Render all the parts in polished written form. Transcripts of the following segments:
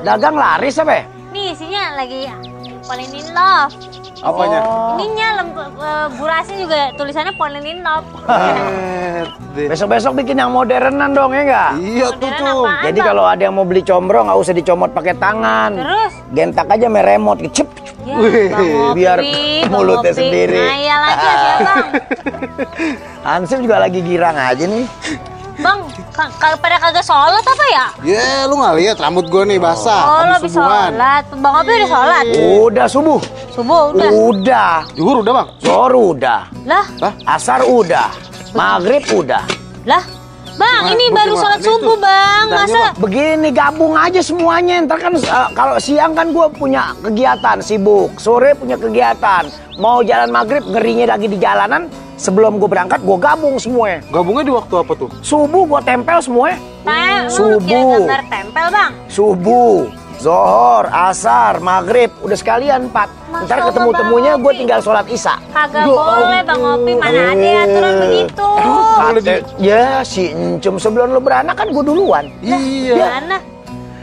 Dagang laris apa? Nih isinya lagi falling in love. Apanya? Ininya burasnya juga tulisannya falling in love. Besok-besok bikin yang modernan dong ya nggak? Iya tuh Modern Cung. apaan, Jadi Bang? kalau ada yang mau beli combro nggak usah dicomot pakai tangan. Terus? Gentak aja sama remote, cep. Ya, Bang Opi, Biar Bang mulutnya Opi. sendiri. Ngayal aja ya Bang. Hansip juga lagi girang aja nih. Bang, pada kagak sholat apa ya? Ya lu nggak lihat rambut gue nih basah. Oh, lo habis habis subuhan. sholat. Bang Opi udah sholat? Udah subuh. Subuh udah? Udah. Zuhur udah bang? Zuhur udah. Lah? Asar udah. Maghrib udah. Lah? Bang, Nah, ini baru bagaimana sholat itu? subuh Bang. Tanya, Masa? Begini gabung aja semuanya. Ntar kan kalau siang kan gue punya kegiatan sibuk. Sore punya kegiatan. Mau jalan maghrib ngerinya lagi di jalanan. Sebelum gue berangkat gue gabung semuanya. Gabungnya di waktu apa tuh? Subuh gue tempel semuanya. Lu kira Subuh. gambar tempel Bang? Subuh, zohor, asar, maghrib, udah sekalian 4. Masya Ntar Allah, ketemu-temunya Bang gue Opi. tinggal sholat isya. Kagak boleh Bang Opi, mana ada aturan begitu. Ya si Encum sebelum lu beranak kan gue duluan. Iya. Mana?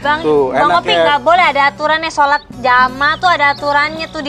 Bang, Tuh, Bang enak Opi ya. nggak boleh ada aturannya sholat jamaah tuh ada aturannya tuh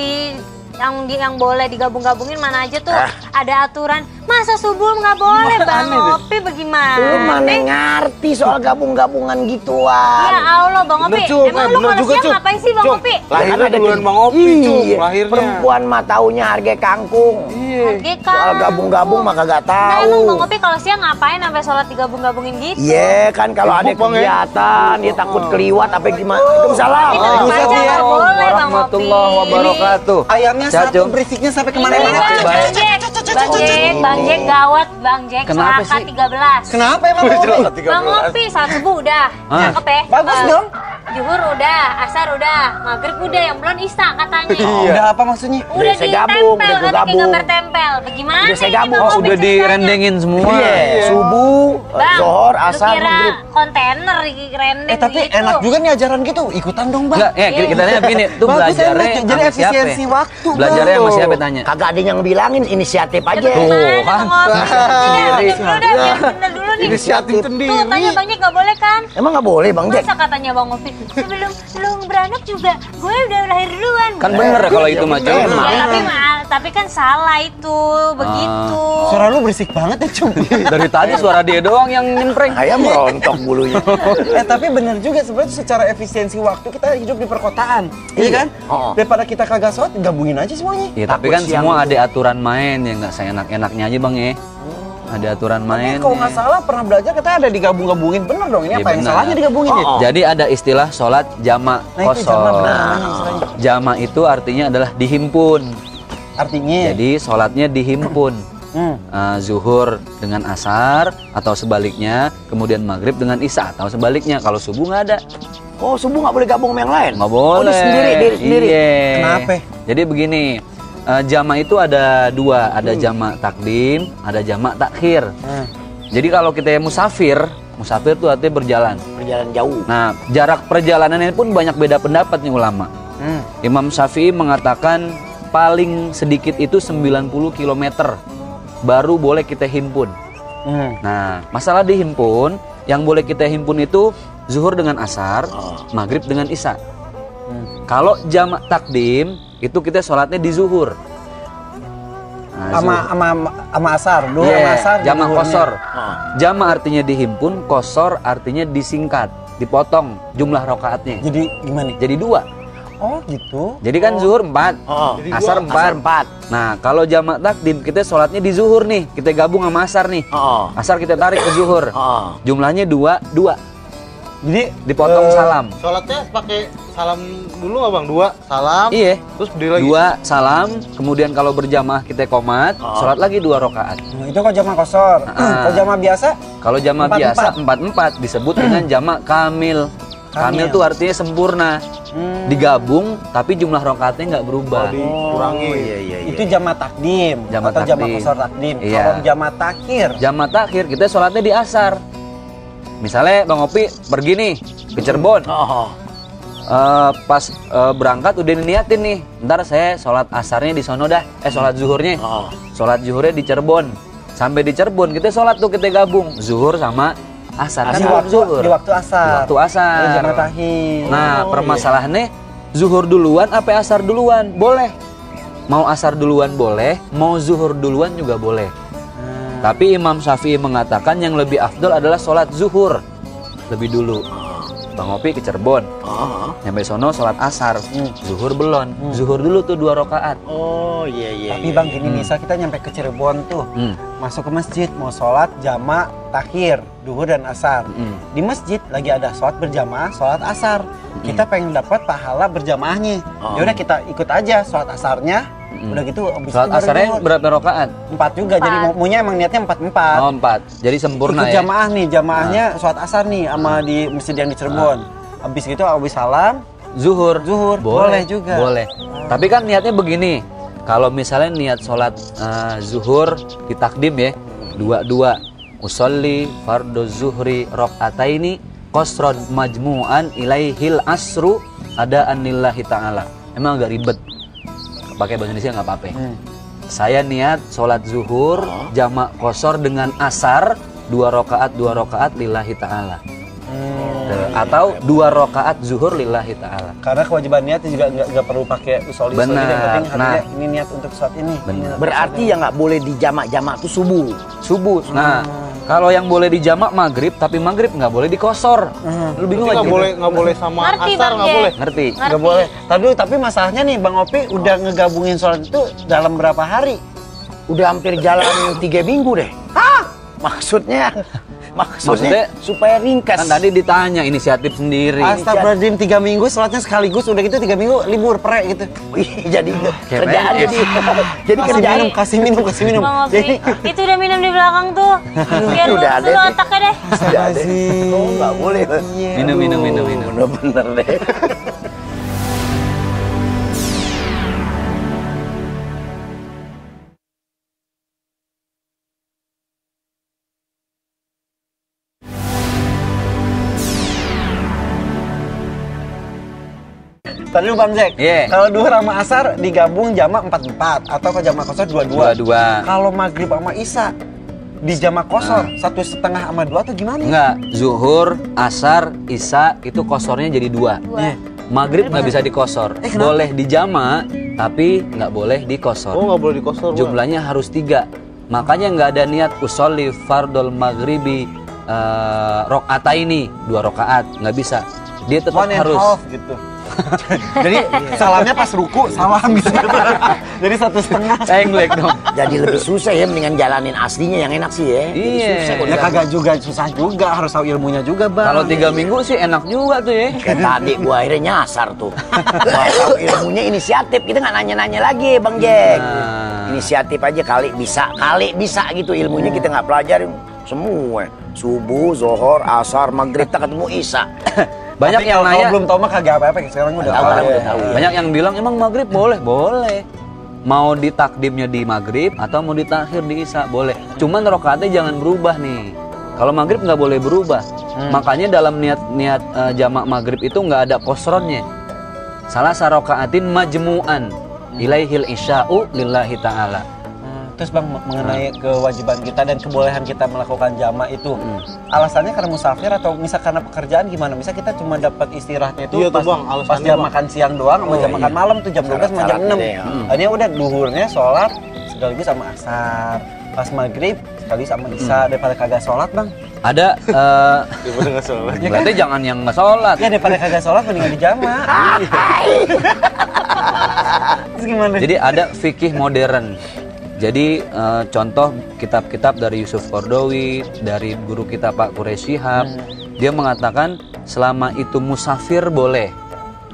yang boleh digabung-gabungin mana aja tuh ada aturan. Masa subuh nggak boleh Bang Opi bagaimana? Lu mana ngerti soal gabung-gabungan gituan. Ya Allah Bang Opi, Bener, Cung. emang lu Bener kalau juga, siang Cung. ngapain sih Bang Cung, Opi? lahirnya Ada duluan di- Bang Opi, Cung, Iya, lahirnya. perempuan mah taunya harga kangkung. Iya. Geka. Soal gabung-gabung mah kagak Nah tahu. emang Bang Opi kalau siang ngapain sampai sholat digabung-gabungin gitu? Iya kan kalau ada Sibuk, Bang, ya? kegiatan dia takut keliwat apa gimana. Waalaikumsalam. Ini tetap aja nggak boleh Bang Opi. Warahmatullahi wabarakatuh. Ayamnya Sehat, satu Cung? berisiknya sampai Ini kemana-mana. Bang Jack, Bang Jack gawat Bang Jack Kenapa Selaka sih? 13. Kenapa emang Bang Opi? Bang Opi saat subuh udah, cakep ya? Bagus dong. Zuhur udah, asar udah, maghrib udah, yang belum isya katanya. Udah apa maksudnya? Udah saya gabung, ditempel, udah gua katanya gabung. gambar tempel. Bagaimana Udah saya ini gabung. Bang Oh, Opi udah ceritanya? direndengin semua. Iya, subuh, Bang, zohor, lu asar, kira maghrib. kontainer rendeng Tapi gitu. enak juga nih ajaran gitu. Ikutan dong Bang. Enggak, ya kita tanya begini, tuh Bagus, belajarnya enak. Jadi sama siapa? efisiensi waktu, Bang. Belajarnya sama siapa tanya? Kagak ada yang bilangin inisiatif aja. Tuh, Mana kan? Bang Opi? Sendiri. Udah, biar bener dulu nih. Inisiatif sendiri. Tuh, tanya Bang Jack nggak boleh kan? Emang nggak boleh Bang Jack? Masa katanya Bang Opi, sebelum lu beranak juga gue udah lahir duluan. Kan bener kalau itu mah, Cung. Ya, tapi kan salah itu, begitu. Suara lu berisik banget ya, Cung. Dari tadi suara dia doang yang nyempreng. Ayam rontok bulunya. Tapi bener juga sebenarnya secara efisiensi waktu kita hidup di perkotaan. Iya kan? Oh. Daripada kita kagak sholat, gabungin aja semuanya. Ya, tapi Takut kan siang semua itu. ada aturan main ya nggak seenak-enaknya aja Bang ya. Ada aturan main. Tapi kalau nggak salah pernah belajar kita ada digabung-gabungin. Bener dong, ini Iya, apa yang bener. salahnya digabungin ya? Oh. Jadi ada istilah sholat jamak Nah, itu jamak kosor. benar namanya istilahnya. Jamak itu artinya adalah dihimpun. Artinya. Jadi sholatnya dihimpun. Zuhur dengan asar atau sebaliknya, kemudian maghrib dengan isya atau sebaliknya. Kalau subuh nggak ada, Oh subuh nggak boleh gabung sama yang lain? nggak Oh, boleh. dia sendiri, diri sendiri. Iya. Kenapa? Jadi begini, jamak itu ada dua, ada jamak takdim, ada jamak takhir. Jadi kalau kita musafir tuh artinya berjalan. Perjalanan jauh. Nah, jarak perjalanannya pun banyak beda pendapat nih ulama. Imam Syafi'i mengatakan paling sedikit itu 90 km baru boleh kita himpun. Nah, masalah dihimpun, yang boleh kita himpun itu zuhur dengan asar, maghrib dengan isya. Kalau jamak takdim itu kita sholatnya di zuhur. Nah, Sama asar. Dulu Iya, sama asar. jamak zuhurnya. kosor. Jamak artinya dihimpun, kosor artinya disingkat, dipotong jumlah rokaatnya. Jadi gimana? Jadi 2. Oh gitu. Jadi kan zuhur 4, Oh. asar 4. Nah, kalau jamak takdim kita sholatnya di zuhur nih, kita gabung sama asar nih. Oh. Asar kita tarik ke zuhur. Oh. Jumlahnya 2. Jadi Dipotong salam. Sholatnya pakai salam dulu nggak bang? 2 salam. Iya. Terus berdiri lagi. 2 salam, kemudian kalau berjamaah kita qomat, sholat lagi 2 rakaat. itu kok jamak kosor. Kalau jamak biasa? Kalau jamak 4-4. biasa 4-4 disebut dengan jamak kamil. Kamil tuh artinya sempurna. Digabung tapi jumlah rakaatnya nggak berubah. Dikurangi. Iya. Itu jamak takdim. Jamak atau jamak takdim. kosor takdim. Iya. Kalau jamak takhir. Jamak takhir kita sholatnya di asar. Misalnya Bang Opi pergi nih ke Cirebon. Oh. Pas berangkat udah niatin nih. Ntar saya sholat asarnya di sono dah. Sholat zuhurnya. Oh. Sholat zuhurnya di Cirebon. Sampai di Cirebon kita sholat tuh kita gabung zuhur sama asar. Di Kan waktu zuhur. di waktu asar. Di waktu asar. Oh, jamak takhir. Nah, permasalahannya zuhur duluan apa asar duluan? Boleh. Mau asar duluan boleh, mau zuhur duluan juga boleh. Tapi Imam Syafi'i mengatakan yang lebih afdol adalah sholat zuhur lebih dulu. Bang Opi ke Cirebon, nyampe sono sholat asar, zuhur belum. Zuhur dulu tuh 2 rakaat. Oh iya. Tapi Bang gini misal kita nyampe ke Cirebon tuh, masuk ke masjid mau sholat jamak takhir, duhur dan asar. Di masjid lagi ada sholat berjamaah, sholat asar. Kita pengen dapat pahala berjamaahnya. Ya udah kita ikut aja sholat asarnya. Udah gitu abis Sholat itu baru asarnya zuhur. berapa rakaat? 4 juga. Jadi maunya emang niatnya 4-4. Oh 4, jadi sempurna Ikut ya? jamaah nih, jamaahnya sholat asar nih sama di masjid yang di Cirebon. Habis gitu abis salam Zuhur? boleh juga. Boleh. Tapi kan niatnya begini, kalau misalnya niat sholat zuhur ditakdim ya, 2-2. Usolli fardu zuhri rok'ataini qasron majmu'an ilaihil asru adaan lillahi ta'ala. Emang agak ribet, pakai bahasa Indonesia nggak apa-apa. Saya niat sholat zuhur jamak qasar dengan asar 2 rakaat lillahi ta'ala. Atau 2 rakaat zuhur lillahi ta'ala. Karena kewajiban niat juga nggak perlu pakai usolli. Benar. Yang penting Nah. hatinya ini niat untuk saat ini. Benar. Berarti yang nggak boleh di jamak tuh subuh. Subuh. Nah, kalau yang boleh dijamak maghrib, tapi maghrib nggak boleh dikosor. Lu bingung Nggak aja? nggak boleh sama Ngerti, asar Bang nggak Ye. boleh. Ngerti? Nggak boleh. Tapi masalahnya nih Bang Opi udah ngegabungin sholat itu dalam berapa hari? Udah hampir jalan 3 minggu deh. Maksudnya Maksudnya supaya ringkas. Kan tadi ditanya inisiatif sendiri. Astagfirullahaladzim 3 minggu sholatnya sekaligus udah gitu 3 minggu libur pre gitu. Wih, jadi kerjaan PNS. jadi kerjaan. kasih minum. Bang Opi, Jadi itu udah minum di belakang tuh. Biar Udah lurus ada dulu nih. otaknya deh. Oh, nggak boleh. Minum. Bener-bener deh. tadi lu Bang Jack. Iya. Kalau duhur sama asar digabung jamak 4-4 atau ke jamak qasar 2-2. 2-2. Kalau maghrib sama isya di jamak qasar 1,5 sama 2 tuh gimana? Enggak, zuhur, asar, isya itu kosornya jadi 2. Iya. Maghrib nggak bisa dikosor. Kenapa? Boleh dijamak, tapi nggak boleh dikosor. Oh, nggak boleh dikosor. Bang. Jumlahnya harus 3. Makanya nggak ada niat usolli fardol maghribi rok'ataini 2 rakaat, nggak bisa. Dia tetap 1 and harus. half gitu. Jadi salamnya pas ruku salam gitu. Jadi 1,5. Cenglek dong. Jadi lebih susah ya, mendingan jalanin aslinya yang enak sih ya. Jadi Iya. susah kalau Ya digabung. kagak juga susah juga, harus tahu ilmunya juga Bang. Kalau 3 minggu sih enak juga tuh ya. Kayak tadi gua akhirnya nyasar tuh. Gua tahu ilmunya inisiatif, kita nggak nanya-nanya lagi Bang Jack. Nah. Inisiatif aja kali bisa gitu ilmunya kita nggak pelajarin semua. Subuh, zohor, asar, maghrib, tak ketemu isya. Banyak Tapi yang kalau nanya, belum tahu mah kagak apa-apa, sekarang udah Tahu, tahu. udah tahu. banyak yang bilang emang maghrib boleh, boleh. Mau ditakdimnya di maghrib atau mau ditakhir di isya boleh. Cuman rokaatnya jangan berubah nih. Kalau maghrib nggak boleh berubah. Makanya dalam niat jamak maghrib itu nggak ada qasronnya. Salah sarokaatin majmu'an ilaihil isya'u lillahi ta'ala. Terus Bang mengenai kewajiban kita dan kebolehan kita melakukan jamak itu, alasannya karena musafir atau misal karena pekerjaan gimana? Misal kita cuma dapat istirahatnya itu Iya tuh, pas, Bang, pas alasannya, jam Bang. makan siang doang sama jam makan malam tuh jam 12 sama jam 6. Syarat-syaratnya ya. Tadinya udah duhurnya sholat sekaligus sama asar, pas maghrib sekaligus sama isya, daripada kagak sholat Bang. Ada Daripada nggak sholat. berarti jangan yang nggak sholat. Ya daripada kagak sholat mendingan dijamak. Terus gimana? Jadi ada fikih modern. Jadi contoh kitab-kitab dari Yusuf Qaradawi, dari guru kita Pak Quraisy Shihab, dia mengatakan selama itu musafir boleh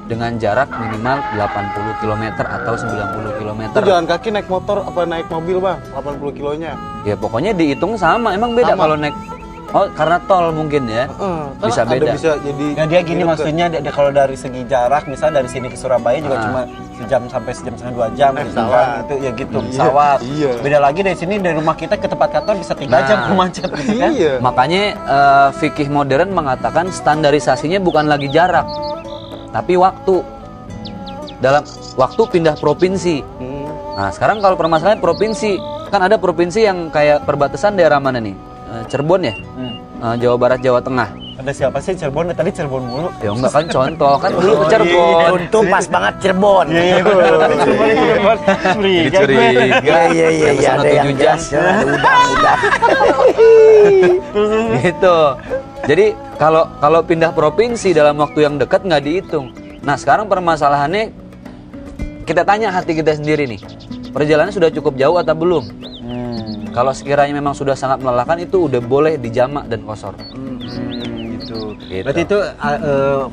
dengan jarak minimal 80 km atau 90 km. Itu jalan kaki, naik motor apa naik mobil Bang? 80 kilonya. Ya pokoknya dihitung sama. Emang beda Sama. kalau naik. Oh karena tol mungkin ya. Kan Bisa ada beda. bisa jadi. Ya dia gini deket. maksudnya kalau dari segi jarak misalnya dari sini ke Surabaya juga cuma sejam sampai sejam setengah 2 jam gitu pesawat. kan. Itu ya gitu pesawat. iya. Beda lagi dari sini dari rumah kita ke tempat kantor bisa 3 jam macet gitu kan. Iya. Makanya fikih modern mengatakan standarisasinya bukan lagi jarak, tapi waktu. Dalam waktu pindah provinsi. Nah sekarang kalau permasalahan provinsi, kan ada provinsi yang kayak perbatasan daerah mana nih? Cirebon ya? Jawa Barat, Jawa Tengah. Ada siapa sih Cirebon? Tadi Cirebon mulu. Ya enggak kan contoh, kan dulu ke Cirebon. Untung pas banget Cirebon. Iya, tadi Cirebon. Jadi curiga. Iya, Yang sono ada yang 7 jam. gas, ada udang. Gitu. Jadi kalau pindah provinsi dalam waktu yang dekat nggak dihitung. Nah sekarang permasalahannya kita tanya hati kita sendiri nih. Perjalanan sudah cukup jauh atau belum? Kalau sekiranya memang sudah sangat melelahkan itu udah boleh dijamak dan kosor. Gitu. Berarti itu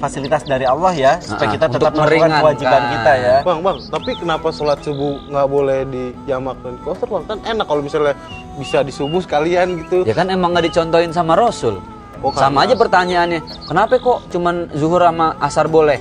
fasilitas dari Allah ya, supaya kita Untuk tetap melakukan meringankan. kewajiban kita ya. Bang, tapi kenapa sholat subuh nggak boleh dijamak dan kosor bang? Kan enak kalau misalnya bisa di subuh sekalian gitu. Ya kan emang nggak dicontohin sama Rasul. Oh, Sama karena- aja pertanyaannya. Kenapa kok cuman zuhur sama asar boleh?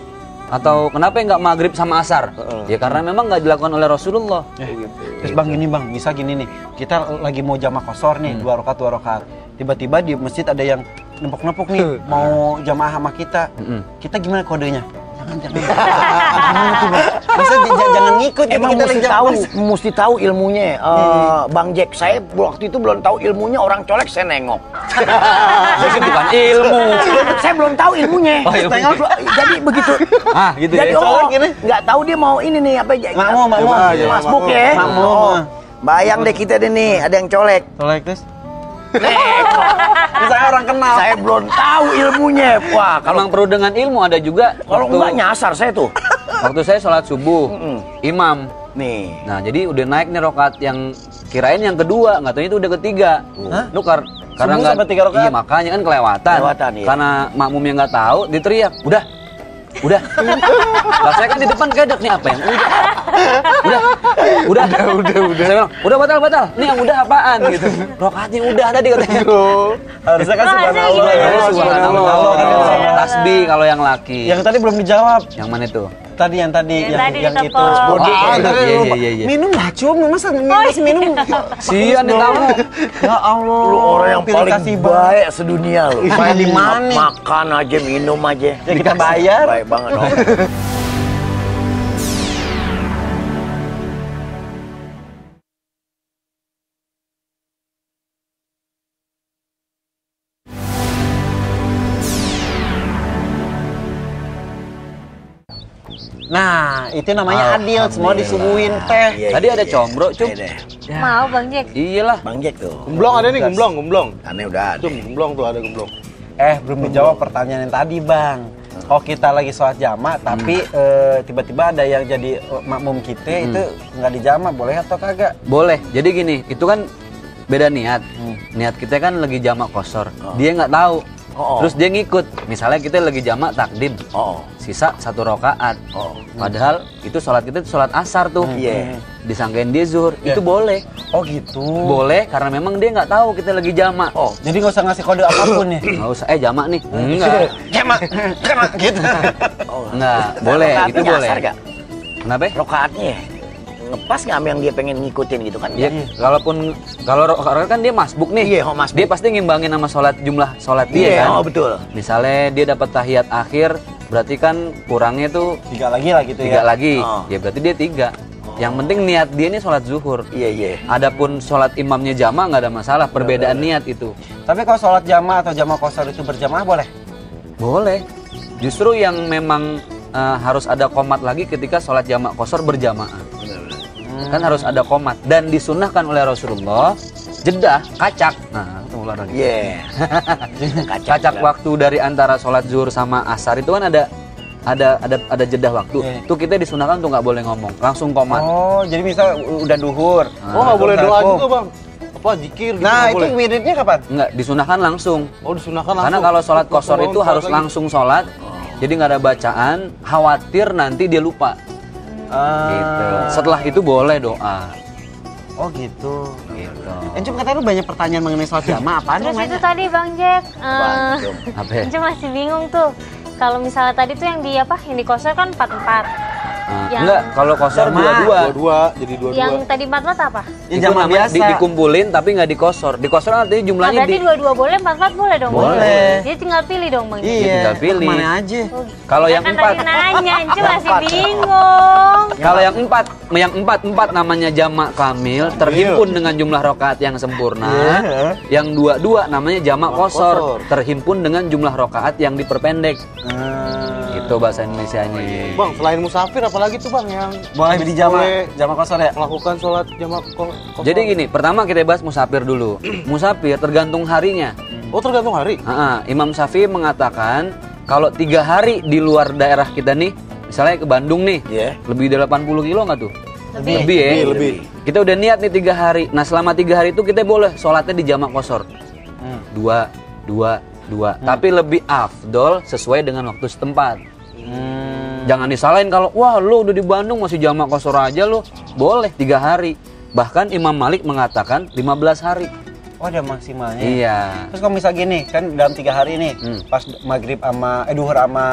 Atau kenapa nggak maghrib sama asar? Ya karena memang nggak dilakukan oleh Rasulullah. Terus bang gini bang, bisa gini nih, kita lagi mau jamak kosor nih, 2 rakaat. Tiba-tiba di masjid ada yang nempuk-nempuk nih, mau jamaah sama kita. Kita gimana kodenya? Jangan. Gimana tuh bang? Masa jangan ngikut gitu, Emang kita mesti lagi tahu, jamak. mesti tahu ilmunya. Bang Jack, saya waktu itu belum tahu ilmunya, orang colek saya nengok. Itu bukan ilmu. Saya belum tahu ilmunya. Oh, ilmu. Nengok, jadi begitu. Ah, gitu Jadi ya. colek gini. nggak tahu dia mau ini nih apa? Makmum. Masbuk ya. Makmum. Oh, bayang deh kita deh nih, ada yang colek. Tolek terus. Saya orang kenal. Saya belum tahu ilmunya. Wah, kalau Emang perlu dengan ilmu ada juga. enggak nyasar saya tuh. Waktu saya sholat subuh, imam. Nih. Nah jadi udah naik nih rokat yang kirain yang kedua, nggak tahu itu udah ketiga. Lu karena Subuh nggak sampai 3 rakaat? Iya makanya kan kelewatan. Kelewatan, iya. Karena makmumnya nggak tahu, diteriak, udah. Lah saya kan di depan kedek nih apa yang udah. Saya bilang, udah batal. Nih yang udah apaan gitu. Rokaatnya udah tadi katanya. Harusnya kan Harusnya subhanallah. gitu. Ya, subhanallah kan Iya. sama. Tasbih kalau yang laki. Yang tadi belum dijawab. Yang mana itu? Yang tadi Yang yang di itu. telepon. Iya. Minum lah cum, masa masih minum? Sian nih kamu. Ya Allah. Lu orang yang pilih paling kasih banget. baik sedunia lu. Baik di mana? Makan aja, minum aja. Ya kita bayar. Baik banget dong. Nah, itu namanya adil, semua disuguhin teh. Iya, Tadi ada combro, Cum. Iya deh. Mau Bang Jack. Iyalah. Bang Jack tuh. Gemblong ada nih, gemblong. Aneh udah ada. Gemblong tuh ada gemblong. Belum dijawab pertanyaan yang tadi, Bang. Kalau kita lagi sholat jamak, tapi tiba-tiba ada yang jadi makmum kita itu nggak dijamak, boleh atau kagak? Boleh. Jadi gini, itu kan beda niat. Niat kita kan lagi jamak kosor. Dia nggak tahu. Terus dia ngikut. Misalnya kita lagi jamak takdim. Sisa 1 rakaat. Padahal itu sholat kita itu sholat asar tuh. Iya. Disangkain dia zuhur. Itu boleh. Oh gitu. Boleh karena memang dia nggak tahu kita lagi jamak. Jadi nggak usah ngasih kode apapun ya? Nggak usah. Jamak nih. Enggak. Jamak gitu. Enggak. Boleh. Itu Rokaatnya boleh. nyasar gak? Kenapa? Rokaatnya ngepas nggak sama yang dia pengen ngikutin gitu kan? Ya, kalaupun kalau kan dia masbuk nih. Iya, masbuk. Dia pasti ngimbangin sama jumlah sholat dia Iya, kan. betul. Misalnya dia dapat tahiyat akhir, berarti kan kurangnya tuh 3 lagi lah gitu 3 ya. lagi. Oh. Ya berarti dia 3. Yang penting niat dia ini sholat zuhur. Iya. Adapun sholat imamnya jamaah nggak ada masalah. Perbedaan niat itu. Tapi kalau sholat jamak atau jamak kosor itu berjamaah boleh? Boleh. Justru yang memang harus ada qomat lagi ketika sholat jamak kosor berjamaah. Kan harus ada qomat dan disunnahkan oleh Rasulullah jedah kacak. Nah, itu ular lagi. Iya. Kacak waktu dari antara sholat zuhur sama asar itu kan ada jedah waktu. Iya. Tuh kita disunahkan tuh nggak boleh ngomong, langsung qomat. Oh, jadi misal udah duhur. Oh nggak boleh doa juga bang. Apa zikir? Gitu, Nah, nggak itu boleh. wiridnya kapan? Nggak, disunahkan langsung. Oh disunahkan langsung. Karena kalau sholat kosor itu harus lagi. langsung sholat. Jadi nggak ada bacaan, khawatir nanti dia lupa. Gitu. Setelah itu boleh doa. Oh gitu. Gitu. Encum katanya lu banyak pertanyaan mengenai sholat jamak, apaan Terus lu itu nanya? tadi Bang Jack. Apa ya? Encum masih bingung tuh. Kalau misalnya tadi tuh yang di apa? Yang di kosor kan 44. Enggak, kalau kosor Jamaah. dua-dua. Jadi dua-dua. Yang tadi 4-4 apa? Ya, Itu jamaah namanya biasa. dikumpulin tapi nggak dikosor. Dikosor artinya Nah, jumlahnya berarti dua-dua boleh, 4-4 boleh dong? Bang? Boleh. Jadi tinggal pilih dong Bang. Iya, tinggal pilih. Kemana aja? Kalau yang Kan 4, tadi nanya, Ence masih bingung. kalau yang 4 namanya jamak kamil, terhimpun dengan jumlah rakaat yang sempurna. Yang 2-2 namanya jamak kosor, terhimpun dengan jumlah rakaat yang diperpendek. Itu bahasa Indonesianya. Bang, selain musafir apalagi tuh Bang yang Boleh di boleh jamaah kosor ya? melakukan sholat jamak kosor? Jadi gini, pertama kita bahas musafir dulu. Musafir tergantung harinya. Oh, tergantung hari. Imam Syafi'i mengatakan kalau 3 hari di luar daerah kita nih, misalnya ke Bandung nih, lebih dari 80 kilo nggak tuh? Lebih ya? Lebih. Kita udah niat nih 3 hari. Nah selama 3 hari itu kita boleh sholatnya di jamak kosor. 2. Tapi lebih afdol sesuai dengan waktu setempat. Jangan disalahin kalau wah lu udah di Bandung masih jamak kosor aja lu. Boleh 3 hari. Bahkan Imam Malik mengatakan 15 hari. Oh, ada maksimalnya. Iya. Terus kalau misal gini, kan dalam 3 hari nih, pas maghrib sama duhur sama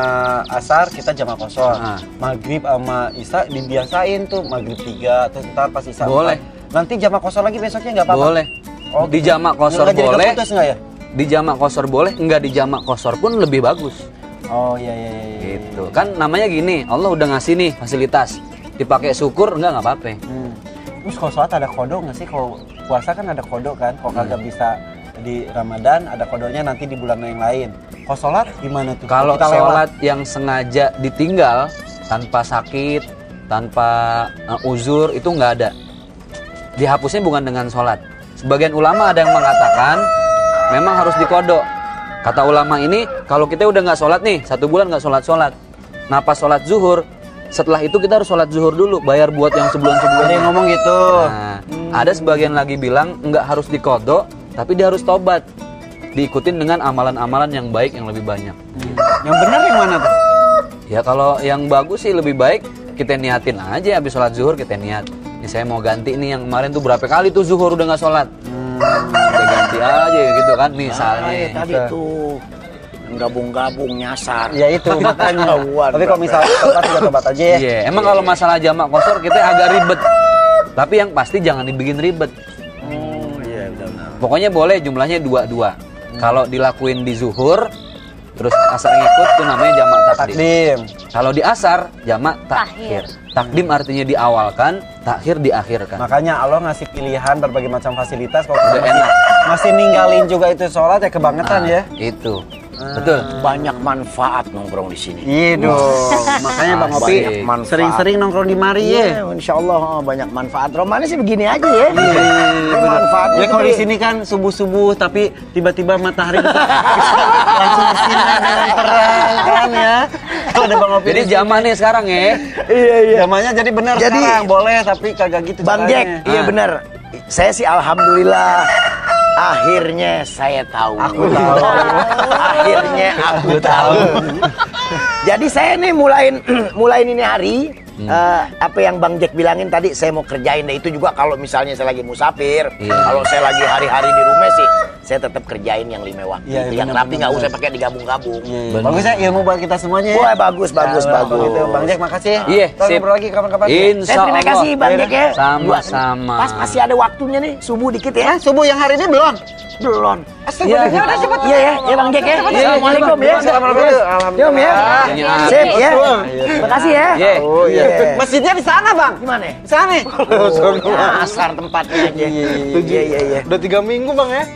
asar kita jamaah kosor. Maghrib sama isya dibiasain tuh maghrib 3, terus ntar pas isya Boleh. 4. Nanti jamaah kosor lagi besoknya nggak apa-apa. Boleh. Oh, Di jamak kosor nggak jadi boleh. keputus nggak ya? Di jamak kosor boleh, enggak di jamak kosor pun lebih bagus. Oh iya. Gitu. Kan namanya gini, Allah udah ngasih nih fasilitas. Dipakai syukur enggak apa-apa. Terus kalau sholat ada kodok nggak sih? Kalau puasa kan ada kodok kan? Kalau kagak bisa di Ramadan ada kodoknya nanti di bulan yang lain. Kalau sholat gimana tuh? Kalau Kita lewat. sholat yang sengaja ditinggal tanpa sakit, tanpa uzur itu nggak ada. Dihapusnya bukan dengan sholat. Sebagian ulama ada yang mengatakan memang harus dikodok. Kata ulama ini kalau kita udah nggak sholat nih 1 bulan nggak sholat. Nah pas sholat zuhur, setelah itu kita harus sholat zuhur dulu, bayar buat yang sebelum-sebelumnya. Ada yang ngomong gitu. Nah, ada sebagian lagi bilang nggak harus dikodok, tapi dia harus tobat. Diikutin dengan amalan-amalan yang baik yang lebih banyak. Yang benar yang mana tuh? Ya kalau yang bagus sih lebih baik kita niatin aja habis sholat zuhur kita niat. Ini saya mau ganti nih yang kemarin tuh berapa kali tuh zuhur udah nggak sholat. Kita ganti aja gitu kan misalnya. Tadi tuh gabung-gabung nyasar. Ya itu makanya. Ketahuan, Tapi kalau misalnya tobat juga tobat aja ya. Iya, emang kalau masalah jamak kosor kita agak ribet. Tapi yang pasti jangan dibikin ribet. Iya, benar. Pokoknya boleh jumlahnya 2-2. Kalau dilakuin di zuhur, terus asar ngikut tuh namanya jamak takdim. Takdim. Kalau di asar, jamak takhir. Takdim artinya diawalkan, takhir diakhirkan. Makanya Allah ngasih pilihan berbagai macam fasilitas. Kalau Udah kita enak. masih ninggalin juga itu sholat ya kebangetan ya. Itu. Betul. Banyak manfaat nongkrong di sini. Iya dong. Makanya Bang Opi Asik. Manfaat. sering-sering nongkrong di mari ya. Iya, insya Allah banyak manfaat. Romannya sih begini aja ya. Manfaatnya Ya kalau gede. di sini kan subuh-subuh tapi tiba-tiba matahari langsung bersinar dengan terang kan ya. Kalau ada Bang Opi. Jadi zaman nih sekarang ya. Iya. Zamannya jadi benar Jadi- sekarang boleh tapi kagak gitu Bang caranya. Jack, iya benar. Saya sih alhamdulillah akhirnya saya tahu. Aku tahu. Akhirnya aku tahu. Jadi saya nih mulain ini hari apa yang Bang Jack bilangin tadi saya mau kerjain deh itu juga kalau misalnya saya lagi musafir, kalau saya lagi hari-hari di rumah sih saya tetap kerjain yang 5 waktu. Iya, Itu yang benar, rapi benar, nggak usah pakai digabung-gabung. Iya. Bagus ya ilmu buat kita semuanya ya. Wah, bagus. Gitu. Bang Jack makasih ya. Iya, Kita sip. ngobrol lagi kapan-kapan. Insya Saya terima Allah. kasih Bang Jack ya. Sama-sama. Pas masih ada waktunya nih, subuh dikit ya. Subuh yang hari ini belum? Belum. Astagfirullah. Iya. Udah cepet. Iya ya Bang Jack ya. Assalamualaikum ya. Assalamualaikum. Yom ya. Alhamdulillah. Sip ya. Makasih ya. Iya. Oh iya. Masjidnya di sana, Bang. Gimana? Di sana. Asar tempatnya aja. Iya. Udah 3 minggu Bang ya.